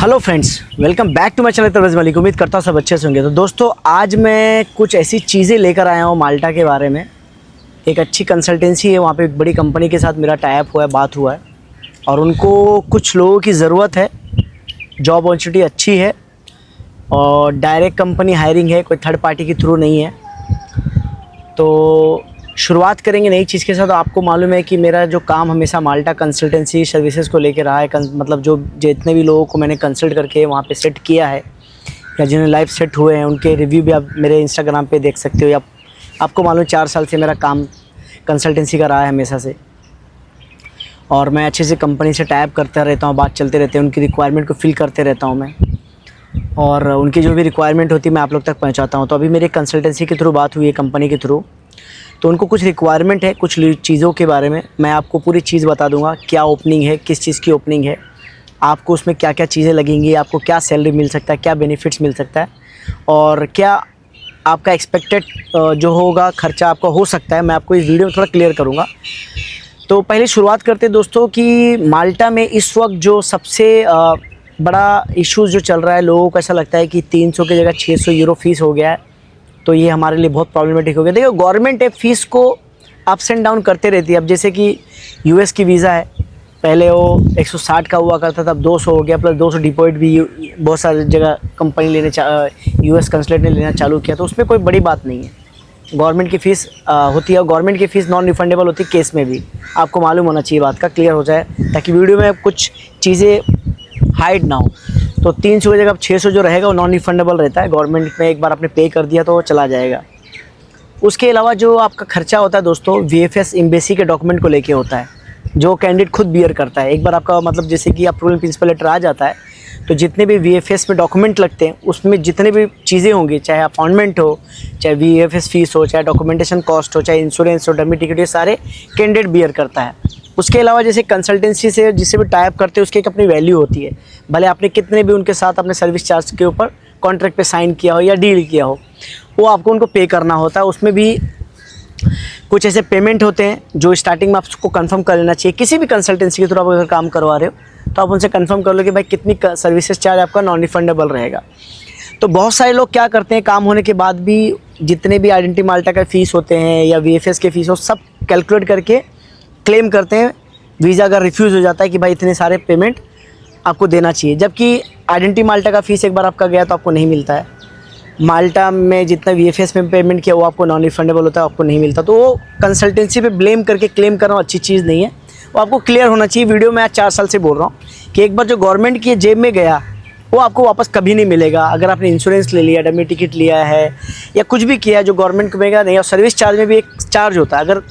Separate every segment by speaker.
Speaker 1: Hello friends, welcome back to my channel Tabrez Malik. उम्मीद करता हूँ सब अच्छे से होंगे। तो दोस्तों, आज मैं कुछ ऐसी चीज़ें लेकर आया हूँ माल्टा के बारे में। एक अच्छी कंसल्टेंसी है, वहाँ पे एक बड़ी कंपनी के साथ मेरा टाई अप हुआ है, बात हुआ है और उनको कुछ लोगों की ज़रूरत है। जॉब अपॉर्चुनिटी अच्छी है और डायरेक्ट कंपनी हायरिंग है, कोई थर्ड पार्टी के थ्रू नहीं है। तो शुरुआत करेंगे नई चीज़ के साथ। आपको मालूम है कि मेरा जो काम हमेशा माल्टा कंसल्टेंसी सर्विसेज को लेकर रहा है। मतलब जो जितने भी लोगों को मैंने कंसल्ट करके वहाँ पे सेट किया है या जिन्हें लाइफ सेट हुए हैं, उनके रिव्यू भी आप मेरे इंस्टाग्राम पे देख सकते हो। या आपको मालूम 4 साल से मेरा काम कंसल्टेंसी का रहा है हमेशा से, और मैं अच्छे से कंपनी से टाई अप करता रहता हूँ, बात चलते रहते हैं, उनकी रिक्वायरमेंट को फिल करते रहता हूँ मैं, और उनकी जो भी रिक्वायरमेंट होती है मैं आप लोग तक पहुँचाता हूँ। तो अभी मेरी कंसल्टेंसी के थ्रू बात हुई है कंपनी के थ्रू, तो उनको कुछ रिक्वायरमेंट है कुछ चीज़ों के बारे में। मैं आपको पूरी चीज़ बता दूंगा, क्या ओपनिंग है, किस चीज़ की ओपनिंग है, आपको उसमें क्या क्या चीज़ें लगेंगी, आपको क्या सैलरी मिल सकता है, क्या बेनिफिट्स मिल सकता है और क्या आपका एक्सपेक्टेड जो होगा खर्चा आपका हो सकता है। मैं आपको इस वीडियो में थोड़ा क्लियर करूँगा। तो पहले शुरुआत करते हैं दोस्तों कि माल्टा में इस वक्त जो सबसे बड़ा इशूज़ जो चल रहा है, लोगों को ऐसा लगता है कि 300 की जगह 600 यूरो फ़ीस हो गया है, तो ये हमारे लिए बहुत प्रॉब्लमेटिक हो गया। देखिए, गवर्नमेंट है फ़ीस को अप्स एंड डाउन करते रहती है। अब जैसे कि यूएस की वीज़ा है, पहले वो 160 का हुआ करता था, अब 200 हो गया, प्लस 200 डिपॉजिट भी बहुत सारी जगह कंपनी यूएस कंसुलेट ने लेना चालू किया। तो उसमें कोई बड़ी बात नहीं है, गवर्नमेंट की फ़ीस होती है और गवर्नमेंट की फ़ीस नॉन रिफंडेबल होती है केस में भी। आपको मालूम होना चाहिए, बात का क्लियर हो जाए, ताकि वीडियो में कुछ चीज़ें हाइड ना हो। तो 300 की जगह 600 जो रहेगा वो नॉन रिफंडेबल रहता है। गवर्नमेंट में एक बार आपने पे कर दिया तो वो चला जाएगा। उसके अलावा जो आपका खर्चा होता है दोस्तों, वीएफएस एम्बेसी के डॉक्यूमेंट को लेके होता है, जो कैंडिडेट खुद बियर करता है। एक बार आपका मतलब जैसे कि अप्रूवल प्रिंसिपल लेटर आ जाता है, तो जितने भी वीएफएस में डॉक्यूमेंट लगते हैं उसमें जितने भी चीज़ें होंगी, चाहे अपॉइंटमेंट हो, चाहे वीएफएस फीस हो, चाहे डॉक्यूमेंटेशन कॉस्ट हो, चाहे इंश्योरेंस हो, डमी टिकट, ये सारे कैंडिडेट बियर करता है। उसके अलावा जैसे कंसल्टेंसी से जिससे भी टाई अप करते हैं, उसकी एक अपनी वैल्यू होती है। भले आपने कितने भी उनके साथ अपने सर्विस चार्ज के ऊपर कॉन्ट्रैक्ट पे साइन किया हो या डील किया हो, वो आपको उनको पे करना होता है। उसमें भी कुछ ऐसे पेमेंट होते हैं जो स्टार्टिंग में आपको कंफर्म कर लेना चाहिए। किसी भी कंसल्टेंसी के थ्रू आप अगर काम करवा रहे हो तो आप उनसे कंफर्म कर लो कि भाई कितनी सर्विसेज चार्ज आपका नॉन रिफंडेबल रहेगा। तो बहुत सारे लोग क्या करते हैं, काम होने के बाद भी जितने भी आइडेंटिटी माल्टा का फ़ीस होते हैं या वीएफएस के फ़ीस हो, सब कैलकुलेट करके क्लेम करते हैं। वीज़ा अगर रिफ्यूज़ हो जाता है कि भाई इतने सारे पेमेंट आपको देना चाहिए, जबकि आइडेंटिटी माल्टा का फ़ीस एक बार आपका गया तो आपको नहीं मिलता है। माल्टा में जितना वीएफएस में पेमेंट किया वो आपको नॉन रिफंडेबल होता है, आपको नहीं मिलता। तो वो कंसल्टेंसी पे ब्लेम करके क्लेम करना अच्छी चीज़ नहीं है, वो आपको क्लियर होना चाहिए। वीडियो में आज 4 साल से बोल रहा हूँ कि एक बार जो गवर्नमेंट की जेब में गया वो आपको वापस कभी नहीं मिलेगा। अगर आपने इंश्योरेंस ले लिया, डमी टिकट लिया है या कुछ भी किया जो गवर्नमेंट को मिलेगा नहीं। और सर्विस चार्ज में भी एक चार्ज होता है। अगर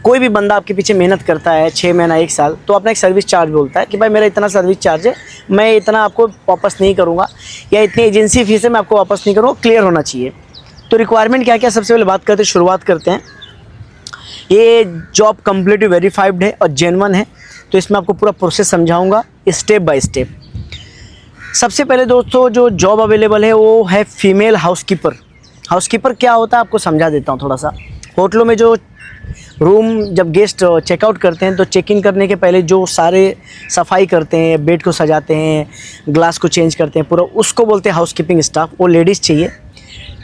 Speaker 1: कोई भी बंदा आपके पीछे मेहनत करता है 6 महीना 1 साल, तो अपना एक सर्विस चार्ज बोलता है कि भाई मेरा इतना सर्विस चार्ज है, मैं इतना आपको वापस नहीं करूँगा, या इतनी एजेंसी फीस है मैं आपको वापस नहीं करूँगा। क्लियर होना चाहिए। तो रिक्वायरमेंट क्या क्या, सबसे पहले बात करते शुरुआत करते हैं। ये जॉब कम्प्लीटली वेरीफाइड है और जेन्युइन है, तो इसमें आपको पूरा प्रोसेस समझाऊँगा स्टेप बाय स्टेप। सबसे पहले दोस्तों जो जॉब अवेलेबल है वो है फीमेल हाउसकीपर। हाउसकीपर क्या होता है आपको समझा देता हूँ थोड़ा सा। होटलों में जो रूम जब गेस्ट चेकआउट करते हैं तो चेक इन करने के पहले जो सारे सफाई करते हैं, बेड को सजाते हैं, ग्लास को चेंज करते हैं पूरा, उसको बोलते हैं हाउसकीपिंग स्टाफ। वो लेडीज़ चाहिए।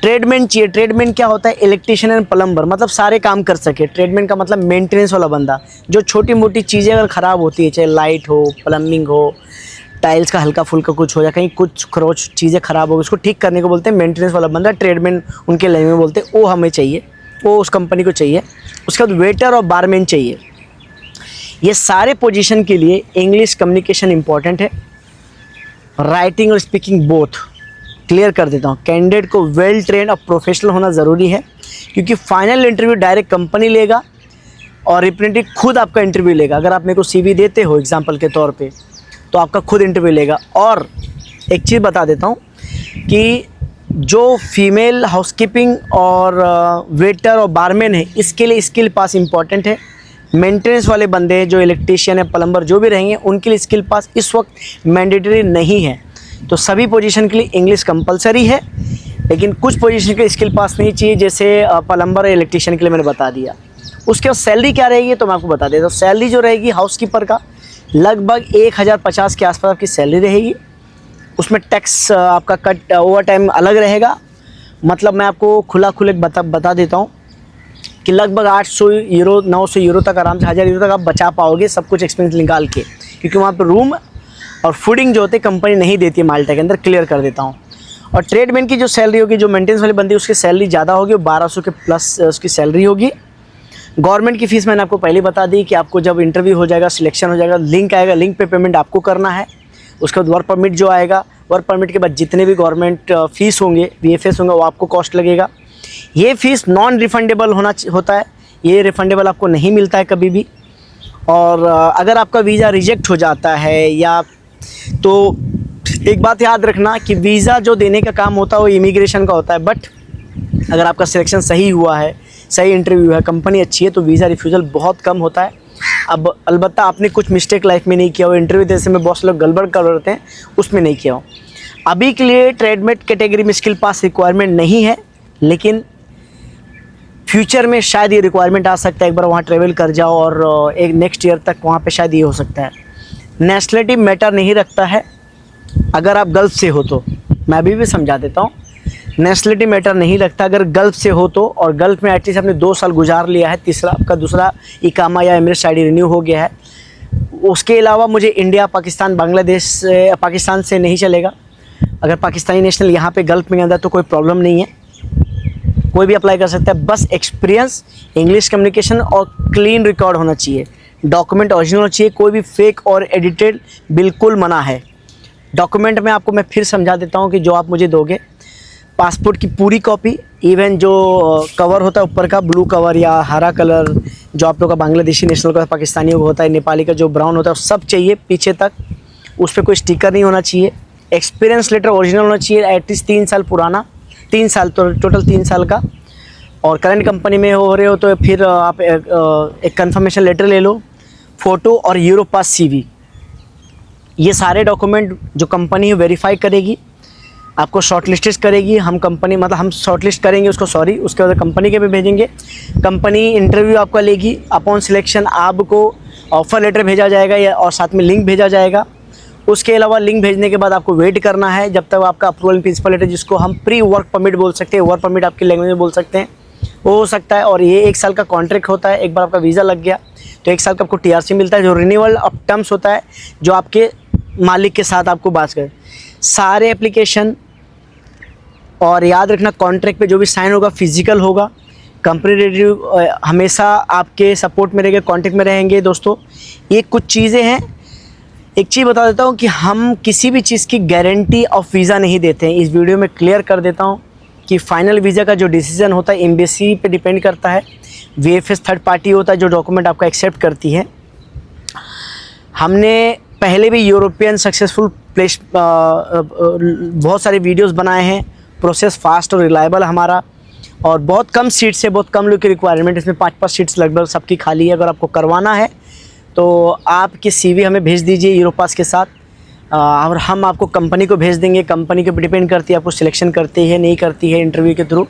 Speaker 1: ट्रेडमैन चाहिए। ट्रेडमैन क्या होता है, इलेक्ट्रिशियन एंड प्लम्बर, मतलब सारे काम कर सके। ट्रेडमैन का मतलब मेंटेनेंस वाला बंदा, जो छोटी मोटी चीज़ें अगर ख़राब होती है, चाहे लाइट हो, प्लम्बिंग हो, टाइल्स का हल्का फुल्का कुछ हो जाए, कहीं कुछ खरोच चीज़ें ख़राब हो, उसको ठीक करने को बोलते हैं मेंटेनेंस वाला बंदा। ट्रेडमैन उनके लैंग्वेज में बोलते हैं, वो हमें चाहिए, वो उस कंपनी को चाहिए। उसके बाद वेटर और बारमैन चाहिए। ये सारे पोजीशन के लिए इंग्लिश कम्युनिकेशन इंपॉर्टेंट है, राइटिंग और स्पीकिंग बोथ। क्लियर कर देता हूँ, कैंडिडेट को वेल ट्रेन और प्रोफेशनल होना ज़रूरी है, क्योंकि फाइनल इंटरव्यू डायरेक्ट कंपनी लेगा और रिप्रेजेंटेटिव खुद आपका इंटरव्यू लेगा। अगर आप मेरे को CV देते हो एग्जाम्पल के तौर पे, तो आपका खुद इंटरव्यू लेगा। और एक चीज़ बता देता हूँ कि जो फीमेल हाउसकीपिंग और वेटर और बारमैन है, इसके लिए स्किल पास इंपॉर्टेंट है। मेंटेनेंस वाले बंदे जो इलेक्ट्रिशियन है, प्लम्बर जो भी रहेंगे, उनके लिए स्किल पास इस वक्त मैंडेटरी नहीं है। तो सभी पोजीशन के लिए इंग्लिश कंपलसरी है, लेकिन कुछ पोजीशन के लिए स्किल पास नहीं चाहिए, जैसे प्लम्बर और इलेक्ट्रिशियन के लिए मैंने बता दिया। उसके बाद सैलरी क्या रहेगी तो मैं आपको बता देता हूँ। सैलरी जो रहेगी हाउसकीपर का लगभग 1050 के आसपास आपकी सैलरी रहेगी। उसमें टैक्स आपका कट ओवर टाइम अलग रहेगा। मतलब मैं आपको खुले बता देता हूँ कि लगभग 800 यूरो 900 यूरो तक आराम से 1000 यूरो तक आप बचा पाओगे सब कुछ एक्सपेंस निकाल के, क्योंकि वहाँ पर रूम और फूडिंग जो होते कंपनी नहीं देती है माल्टा के अंदर, क्लियर कर देता हूँ। और ट्रेडमैन की जो सैलरी होगी, जो मेंटेनेंस वाली बंदी उसकी सैलरी ज़्यादा होगी, 1200 के प्लस उसकी सैलरी होगी। गवर्नमेंट की फ़ीस मैंने आपको पहले बता दी कि आपको जब इंटरव्यू हो जाएगा, सिलेक्शन हो जाएगा, लिंक आएगा, लिंक पे पेमेंट आपको करना है। उसके बाद वर्क परमिट जो आएगा, वर्क परमिट के बाद जितने भी गवर्नमेंट फ़ीस होंगे, VFS होंगे, वो आपको कॉस्ट लगेगा। ये फ़ीस नॉन रिफंडेबल होता है, ये रिफंडेबल आपको नहीं मिलता है कभी भी। और अगर आपका वीज़ा रिजेक्ट हो जाता है या तो एक बात याद रखना कि वीज़ा जो देने का काम होता है वो इमिग्रेशन का होता है, बट अगर आपका सिलेक्शन सही हुआ है, सही इंटरव्यू है, कंपनी अच्छी है, तो वीज़ा रिफ्यूज़ल बहुत कम होता है। अब अलबत्ता आपने कुछ मिस्टेक लाइफ में नहीं किया हो, इंटरव्यू देने में बहुत से लोग गड़बड़ कर देते हैं, उसमें नहीं किया हो। अभी के लिए ट्रेडमेट कैटेगरी में स्किल पास रिक्वायरमेंट नहीं है, लेकिन फ्यूचर में शायद ये रिक्वायरमेंट आ सकता है। एक बार वहाँ ट्रेवल कर जाओ और एक नेक्स्ट ईयर तक वहाँ पे शायद ये हो सकता है। नेशनलिटी मैटर नहीं रखता है, अगर आप गल्फ़ से हो तो, मैं अभी भी समझा देता हूँ, नेशनलिटी मैटर नहीं रखता। अगर गल्फ़ से हो तो, और गल्फ़ में एटलीस्ट आपने 2 साल गुजार लिया है, तीसरा आपका दूसरा इकामा या एमिरेट्स आईडी रिन्यू हो गया है। उसके अलावा मुझे इंडिया, पाकिस्तान, बांग्लादेश से, पाकिस्तान से नहीं चलेगा। अगर पाकिस्तानी नेशनल यहाँ पे गल्फ़ में अंदर तो कोई प्रॉब्लम नहीं है, कोई भी अप्लाई कर सकता है। बस एक्सपीरियंस, इंग्लिश कम्युनिकेशन और क्लीन रिकॉर्ड होना चाहिए। डॉक्यूमेंट ओरिजिनल होना चाहिए, कोई भी फेक और एडिटेड बिल्कुल मना है। डॉक्यूमेंट में आपको मैं फिर समझा देता हूँ कि जो आप मुझे दोगे, पासपोर्ट की पूरी कॉपी, इवन जो कवर होता है ऊपर का ब्लू कवर या हरा कलर, जो आप लोग का बांग्लादेशी नेशनल का, पाकिस्तानियों का होता है, नेपाली का जो ब्राउन होता है, सब चाहिए पीछे तक। उस पर कोई स्टिकर नहीं होना चाहिए। एक्सपीरियंस लेटर ओरिजिनल होना चाहिए, एटलीस्ट 3 साल पुराना, 3 साल तो टोटल 3 साल का। और करंट कंपनी में हो रहे हो तो फिर आप एक कंफर्मेशन लेटर ले लो, फ़ोटो और यूरोपास CV। ये सारे डॉक्यूमेंट जो कंपनी वेरीफाई करेगी, आपको शॉर्टलिस्टेड करेगी। हम कंपनी मतलब हम शॉर्टलिस्ट करेंगे उसको, उसके बाद कंपनी के भी भेजेंगे। कंपनी इंटरव्यू आपका लेगी, अपॉन सिलेक्शन आपको ऑफ़र लेटर भेजा जाएगा या और साथ में लिंक भेजा जाएगा। उसके अलावा लिंक भेजने के बाद आपको वेट करना है जब तक आपका अप्रूवल इन प्रिंसिपल लेटर, जिसको हम प्री वर्क परमिट बोल सकते हैं, वर्क परमिट आपकी लैंग्वेज में बोल सकते हैं, वो हो सकता है। और ये 1 साल का कॉन्ट्रैक्ट होता है। एक बार आपका वीज़ा लग गया तो 1 साल का आपको TRC मिलता है, जो रिन्यूअल ऑफ टर्म्स होता है, जो आपके मालिक के साथ आपको बात करें। सारे एप्लीकेशन और याद रखना, कॉन्ट्रैक्ट पे जो भी साइन होगा फिजिकल होगा। कंपनी रिव्यू हमेशा आपके सपोर्ट में रहेंगे, कॉन्टैक्ट में रहेंगे। दोस्तों, ये कुछ चीज़ें हैं। एक चीज़ बता देता हूँ कि हम किसी भी चीज़ की गारंटी ऑफ वीज़ा नहीं देते हैं। इस वीडियो में क्लियर कर देता हूँ कि फ़ाइनल वीज़ा का जो डिसीज़न होता है एम्बेसी पे डिपेंड करता है। VFS थर्ड पार्टी होता है जो डॉक्यूमेंट आपका एक्सेप्ट करती है। हमने पहले भी यूरोपियन सक्सेसफुल प्लेस बहुत सारे वीडियोस बनाए हैं। प्रोसेस फास्ट और रिलायबल हमारा, और बहुत कम सीट्स है, बहुत कम लोग की रिक्वायरमेंट, इसमें 5-5 सीट्स लगभग सबकी खाली है। अगर आपको करवाना है तो आपकी CV हमें भेज दीजिए यूरोपास के साथ, और हम आपको कंपनी को भेज देंगे। कंपनी के ऊपर डिपेंड करती है आपको सिलेक्शन करती है नहीं करती है इंटरव्यू के थ्रू।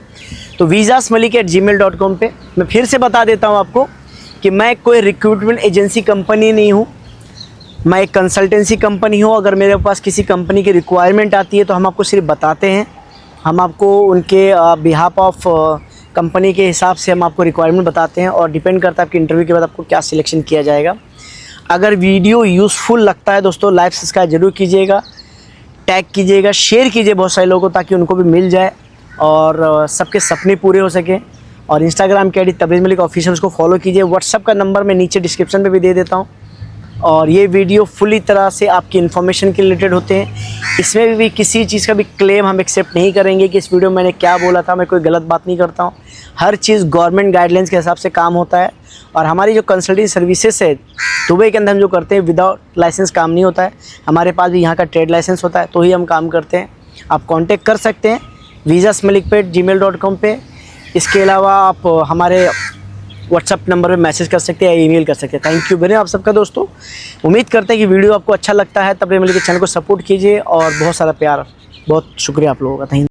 Speaker 1: तो visasmalik@gmail.com पे मैं फिर से बता देता हूँ आपको कि मैं कोई रिक्रूटमेंट एजेंसी कंपनी नहीं हूँ, मैं एक कंसल्टेंसी कंपनी हूँ। अगर मेरे पास किसी कंपनी की रिक्वायरमेंट आती है तो हम आपको सिर्फ बताते हैं, हम आपको उनके बिहाफ ऑफ कंपनी के हिसाब से हम आपको रिक्वायरमेंट बताते हैं, और डिपेंड करता है आपके इंटरव्यू के बाद आपको क्या सिलेक्शन किया जाएगा। अगर वीडियो यूज़फुल लगता है दोस्तों, लाइक सब्सक्राइब जरूर कीजिएगा, टैग कीजिएगा, शेयर कीजिए बहुत सारे लोगों को, ताकि उनको भी मिल जाए और सबके सपने पूरे हो सके। और इंस्टाग्राम की ID तबरेज़ मलिक ऑफिशियल, उसको फॉलो कीजिए। व्हाट्सअप का नंबर मैं नीचे डिस्क्रिप्शन पे भी दे देता हूँ। और ये वीडियो फुली तरह से आपकी इन्फॉर्मेशन के रिलेटेड होते हैं। इसमें भी किसी चीज़ का भी क्लेम हम एक्सेप्ट नहीं करेंगे कि इस वीडियो में मैंने क्या बोला था, मैं कोई गलत बात नहीं करता हूँ। हर चीज़ गवर्नमेंट गाइडलाइंस के हिसाब से काम होता है। और हमारी जो कंसल्टिंग सर्विसेज है दुबई के अंदर हम जो करते हैं, विदाउट लाइसेंस काम नहीं होता है। हमारे पास भी यहाँ का ट्रेड लाइसेंस होता है तो ही हम काम करते हैं। आप कॉन्टेक्ट कर सकते हैं visasmalik@gmail.com पे। इसके अलावा आप हमारे व्हाट्सअप नंबर पे मैसेज कर सकते हैं या ईमेल कर सकते हैं। थैंक यू वेरी मच आप सबका दोस्तों। उम्मीद करते हैं कि वीडियो आपको अच्छा लगता है। तबरेज़ मलिक के चैनल को सपोर्ट कीजिए और बहुत सारा प्यार। बहुत शुक्रिया आप लोगों का। Thank you.